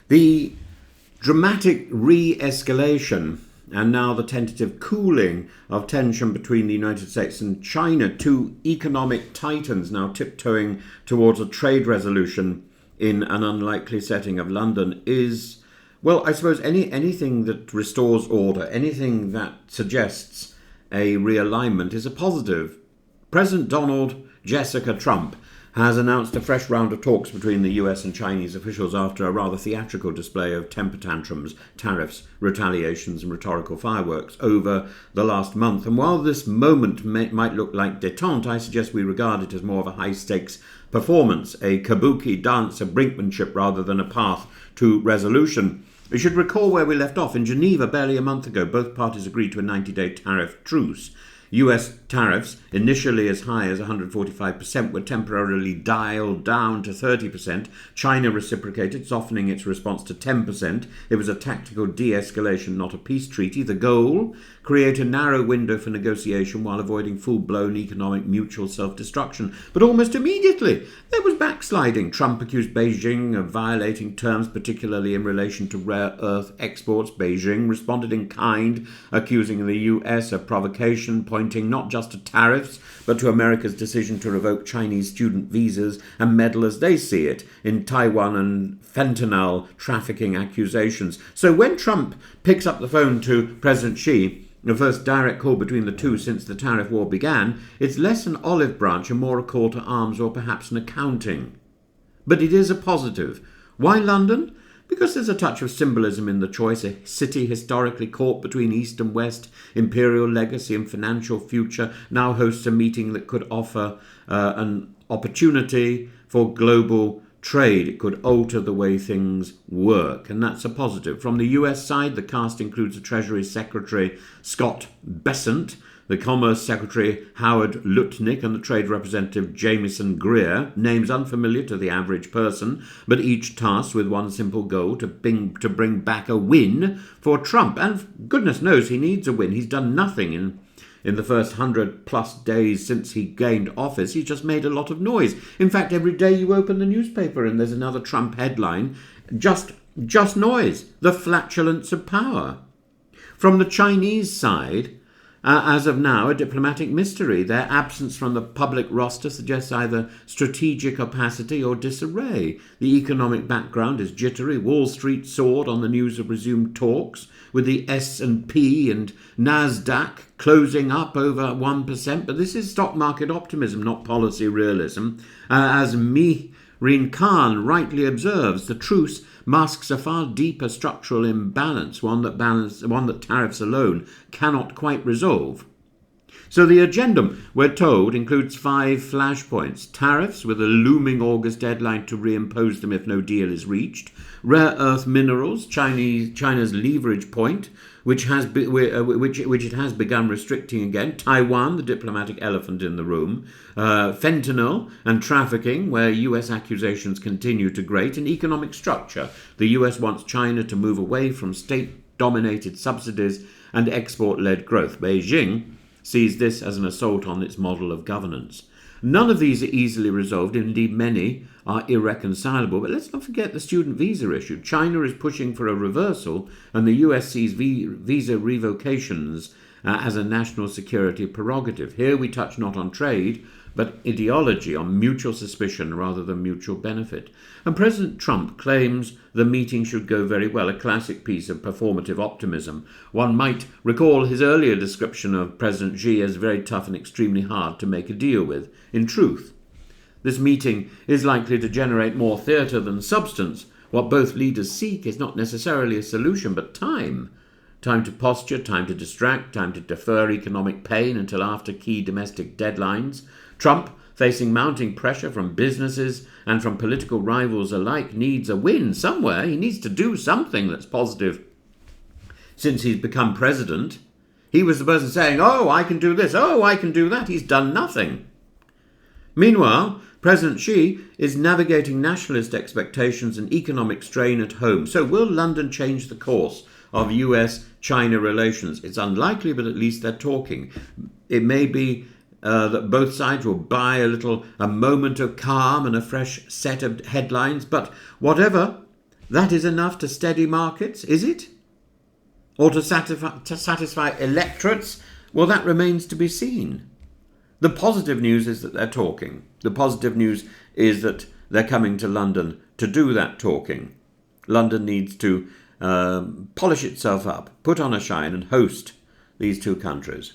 The dramatic re-escalation and now the tentative cooling of tension between the United States and China, two economic titans now tiptoeing towards a trade resolution in an unlikely setting of London, is, well, I suppose anything that restores order, anything that suggests a realignment is a positive. President Donald Jessica Trump has announced a fresh round of talks between the US and Chinese officials after a rather theatrical display of temper tantrums, tariffs, retaliations and rhetorical fireworks over the last month. And while this moment might look like détente, I suggest we regard it as more of a high-stakes performance, a kabuki dance of brinkmanship rather than a path to resolution. We should recall where we left off. In Geneva, barely a month ago, both parties agreed to a 90-day tariff truce. US tariffs, initially as high as 145%, were temporarily dialed down to 30%. China reciprocated, softening its response to 10%. It was a tactical de-escalation, not a peace treaty. The goal? Create a narrow window for negotiation while avoiding full-blown economic mutual self-destruction. But almost immediately, there was backsliding. Trump accused Beijing of violating terms, particularly in relation to rare earth exports. Beijing responded in kind, accusing the US of provocation, pointing not just to tariffs, but to America's decision to revoke Chinese student visas and meddle, as they see it, in Taiwan and fentanyl trafficking accusations. So when Trump picks up the phone to President Xi, the first direct call between the two since the tariff war began, it's less an olive branch and more a call to arms, or perhaps an accounting. But it is a positive. Why London? Because there's a touch of symbolism in the choice, a city historically caught between East and West, imperial legacy and financial future, now hosts a meeting that could offer an opportunity for global trade. It could alter the way things work, and that's a positive. From the US side, the cast includes the Treasury Secretary Scott Bessent, the Commerce Secretary Howard Lutnick, and the Trade Representative Jamieson Greer, names unfamiliar to the average person, but each tasked with one simple goal, to bring back a win for Trump. And goodness knows he needs a win. He's done nothing in the first 100+ days since he gained office. He's just made a lot of noise. In fact, every day you open the newspaper and there's another Trump headline, just noise, the flatulence of power. From the Chinese side, as of now, a diplomatic mystery. Their absence from the public roster suggests either strategic opacity or disarray. The economic background is jittery. Wall Street soared on the news of resumed talks, with the S&P and Nasdaq closing up over 1%. But this is stock market optimism, not policy realism. As Reen Khan rightly observes, the truce masks a far deeper structural imbalance, one that tariffs alone cannot quite resolve. So the addendum, we're told, includes 5 flashpoints. Tariffs, with a looming August deadline to reimpose them if no deal is reached. Rare earth minerals, China's leverage point, which it has begun restricting again. Taiwan, the diplomatic elephant in the room. Fentanyl and trafficking, where US accusations continue to grate. And economic structure. The US wants China to move away from state-dominated subsidies and export-led growth. Beijing sees this as an assault on its model of governance. None of these are easily resolved, indeed many are irreconcilable. But let's not forget the student visa issue. China is pushing for a reversal, and the US sees visa revocations as a national security prerogative. Here we touch not on trade, but ideology, on mutual suspicion rather than mutual benefit. And President Trump claims the meeting should go very well, a classic piece of performative optimism. One might recall his earlier description of President Xi as very tough and extremely hard to make a deal with. In truth, this meeting is likely to generate more theatre than substance. What both leaders seek is not necessarily a solution, but time. Time to posture, time to distract, time to defer economic pain until after key domestic deadlines. Trump, facing mounting pressure from businesses and from political rivals alike, needs a win somewhere. He needs to do something that's positive. Since he's become president, he was the person saying, oh, I can do this, oh, I can do that. He's done nothing. Meanwhile, President Xi is navigating nationalist expectations and economic strain at home. So will London change the course of US-China relations? It's unlikely, but at least they're talking. It may be that both sides will buy a moment of calm and a fresh set of headlines, but whatever, That is enough to steady markets, is it? Or to satisfy electorates? Well, that remains to be seen. The positive news is that they're talking. The positive news is that they're coming to London to do that talking. London needs to polish itself up, put on a shine and host these two countries.